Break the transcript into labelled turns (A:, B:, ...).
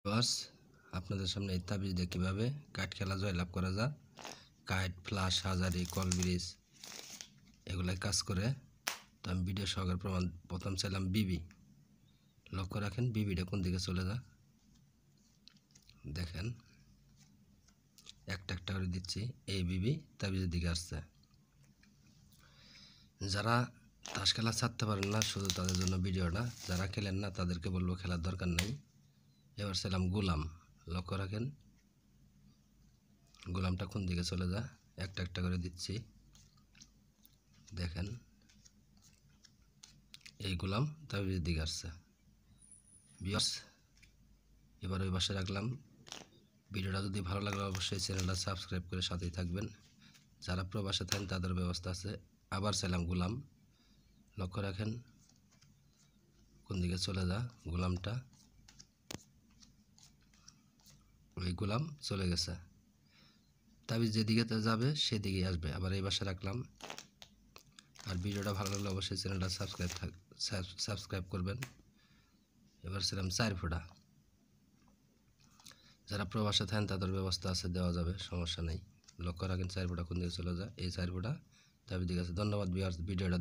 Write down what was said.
A: বাস আপনাদের সামনে এই তাবিজ দিয়ে কীভাবে কাঠ খেলা জয়লাভ করা যায়। কাঠ, ফ্লাশ, হাজারি, কল ব্রিজ এগুলাই কাজ করে। তো আমি ভিডিও সহকারে প্রমাণ প্রথম চাইলাম বিবি। লক্ষ্য রাখেন বিবিটা কোন দিকে চলে যায়, দেখেন একটা একটা করে দিচ্ছি। এই বিবি তাবিজের দিকে আসছে। যারা তাস খেলা ছাড়তে পারেন না শুধু তাদের জন্য ভিডিওটা, যারা খেলেন না তাদেরকে বলবো খেলার দরকার নেই। এবার ছিলাম গোলাম। লক্ষ্য রাখেন গোলামটা কোন দিকে চলে যায়, একটা একটা করে দিচ্ছি। দেখেন এই গোলাম তাবিজের দিকে আসছে। বিয়াস এবার ওই পাশে রাখলাম। ভিডিওটা যদি ভালো লাগলে অবশ্যই চ্যানেলটা সাবস্ক্রাইব করে সাথেই থাকবেন। যারা প্রবাসে থাকেন তাদের ব্যবস্থা আছে। আবার ছিলাম গোলাম। লক্ষ্য রাখেন কোন দিকে চলে যায় গোলামটা, ওই গোলাম চলে গেছে। তাবিজ যেদিকে যাবে সেদিকেই আসবে। আবার এই পাশে রাখলাম। আর ভিডিওটা ভালো লাগলে অবশ্যই চ্যানেলটা সাবস্ক্রাইব করবেন। এবার ছিলাম 4 ফোঁটা। যারা প্রবাসে থাকেন তাদের ব্যবস্থা আছে, দেওয়া যাবে, সমস্যা নেই। লক্ষ্য রাখেন 4 ফোঁটা কোন দিকে চলে যায়, এই 4 ফোঁটা তাবিজ দিকে আছে। ধন্যবাদ ভিউয়ার্স, ভিডিওটা